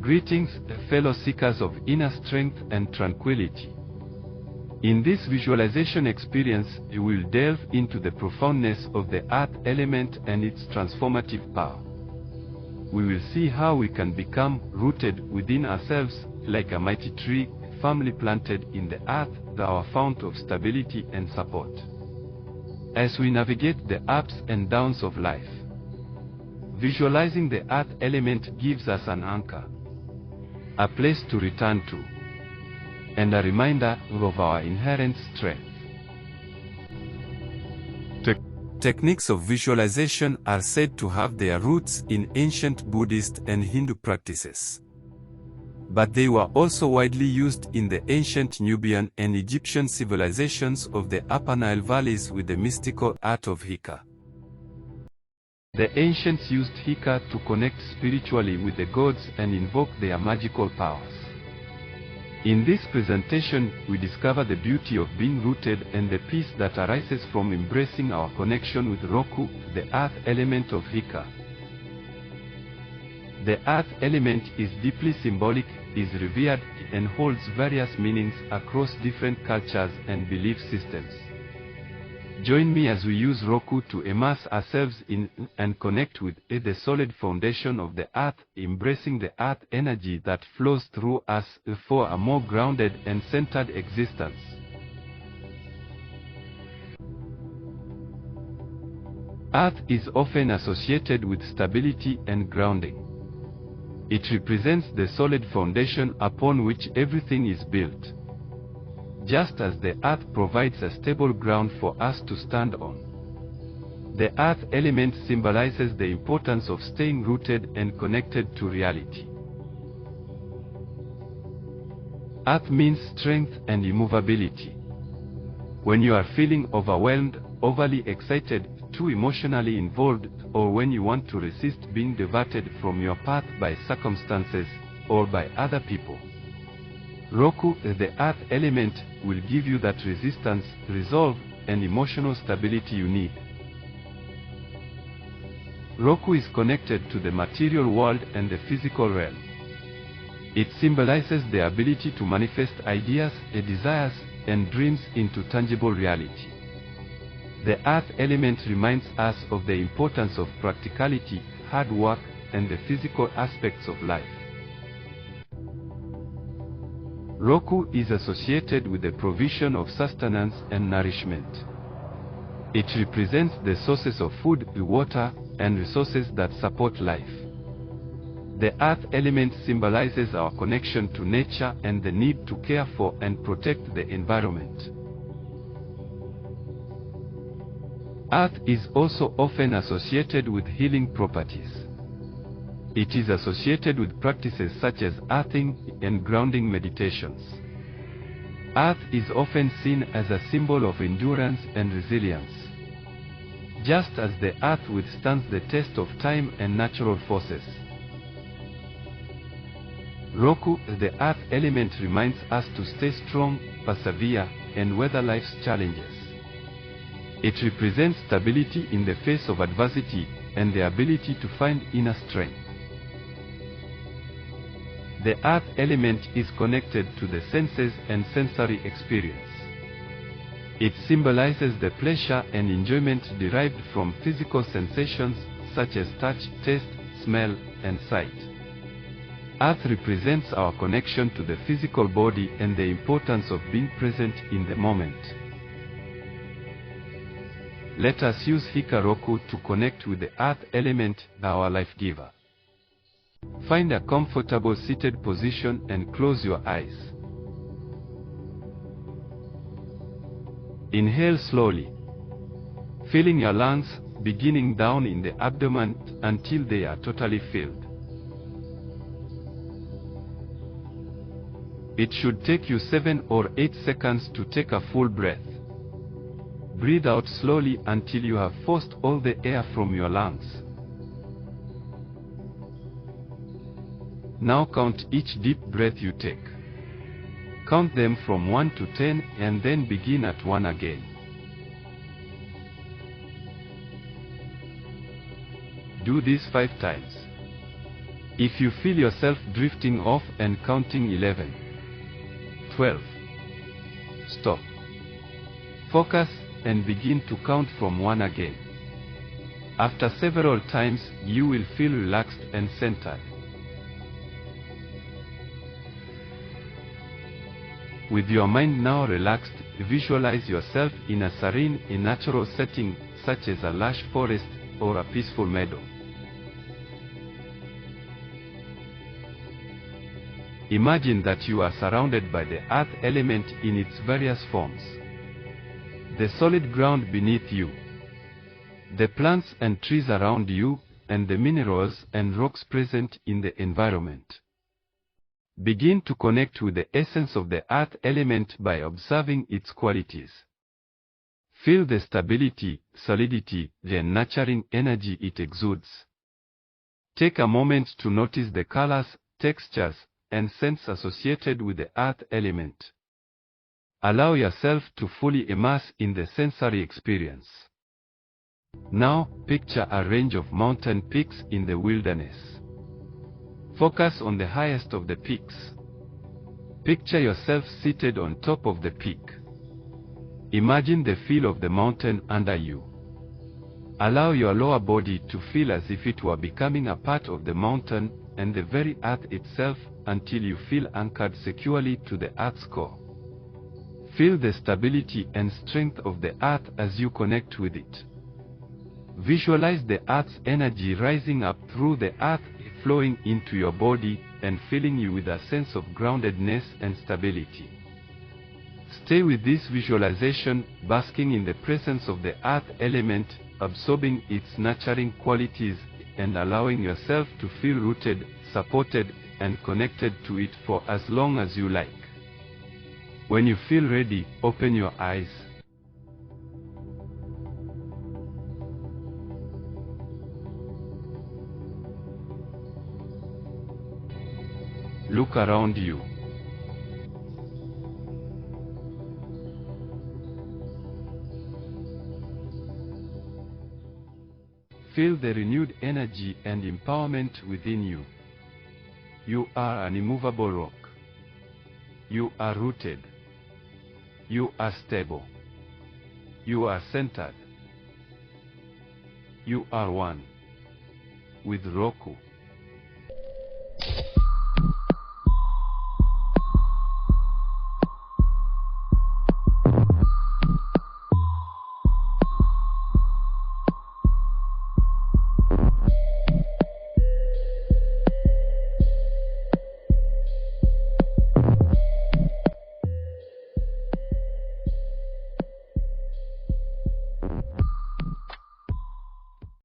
Greetings, fellow seekers of inner strength and tranquility. In this visualization experience, you will delve into the profoundness of the earth element and its transformative power. We will see how we can become rooted within ourselves, like a mighty tree, firmly planted in the earth, our fount of stability and support. As we navigate the ups and downs of life, visualizing the earth element gives us an anchor, a place to return to, and a reminder of our inherent strength. Techniques of visualization are said to have their roots in ancient Buddhist and Hindu practices. But they were also widely used in the ancient Nubian and Egyptian civilizations of the Upper Nile valleys with the mystical art of Heka. The ancients used Heka to connect spiritually with the gods and invoke their magical powers. In this presentation, we discover the beauty of being rooted and the peace that arises from embracing our connection with Roku, the earth element of Heka. The earth element is deeply symbolic, is revered, and holds various meanings across different cultures and belief systems. Join me as we use Roku to immerse ourselves in and connect with the solid foundation of the earth, embracing the earth energy that flows through us for a more grounded and centered existence. Earth is often associated with stability and grounding. It represents the solid foundation upon which everything is built. Just as the earth provides a stable ground for us to stand on, the earth element symbolizes the importance of staying rooted and connected to reality. Earth means strength and immovability. When you are feeling overwhelmed, overly excited, too emotionally involved, or when you want to resist being diverted from your path by circumstances or by other people, Roku, the earth element, will give you that resistance, resolve, and emotional stability you need. Roku is connected to the material world and the physical realm. It symbolizes the ability to manifest ideas, desires, and dreams into tangible reality. The earth element reminds us of the importance of practicality, hard work, and the physical aspects of life. Roku is associated with the provision of sustenance and nourishment. It represents the sources of food, water, and resources that support life. The earth element symbolizes our connection to nature and the need to care for and protect the environment. Earth is also often associated with healing properties. It is associated with practices such as earthing and grounding meditations. Earth is often seen as a symbol of endurance and resilience. Just as the earth withstands the test of time and natural forces, Roku, the earth element, reminds us to stay strong, persevere, and weather life's challenges. It represents stability in the face of adversity and the ability to find inner strength. The earth element is connected to the senses and sensory experience. It symbolizes the pleasure and enjoyment derived from physical sensations such as touch, taste, smell, and sight. Earth represents our connection to the physical body and the importance of being present in the moment. Let us use Heka Roku to connect with the earth element, our life giver. Find a comfortable seated position and close your eyes. Inhale slowly, filling your lungs, beginning down in the abdomen until they are totally filled. It should take you 7 or 8 seconds to take a full breath. Breathe out slowly until you have forced all the air from your lungs. Now count each deep breath you take. Count them from 1 to 10 and then begin at 1 again. Do this 5 times. If you feel yourself drifting off and counting 11, 12, stop. Focus and begin to count from 1 again. After several times, you will feel relaxed and centered. With your mind now relaxed, visualize yourself in a serene, natural setting, such as a lush forest or a peaceful meadow. Imagine that you are surrounded by the earth element in its various forms. The solid ground beneath you, the plants and trees around you, and the minerals and rocks present in the environment. Begin to connect with the essence of the earth element by observing its qualities. Feel the stability, solidity, the nurturing energy it exudes. Take a moment to notice the colors, textures, and scents associated with the earth element. Allow yourself to fully immerse in the sensory experience. Now, picture a range of mountain peaks in the wilderness. Focus on the highest of the peaks. Picture yourself seated on top of the peak. Imagine the feel of the mountain under you. Allow your lower body to feel as if it were becoming a part of the mountain and the very earth itself, until you feel anchored securely to the earth's core. Feel the stability and strength of the earth as you connect with it. Visualize the earth's energy rising up through the earth, flowing into your body and filling you with a sense of groundedness and stability. Stay with this visualization, basking in the presence of the earth element, absorbing its nurturing qualities, and allowing yourself to feel rooted, supported, and connected to it for as long as you like. When you feel ready, open your eyes. Look around you. Feel the renewed energy and empowerment within you. You are an immovable rock. You are rooted. You are stable. You are centered. You are one with Roku.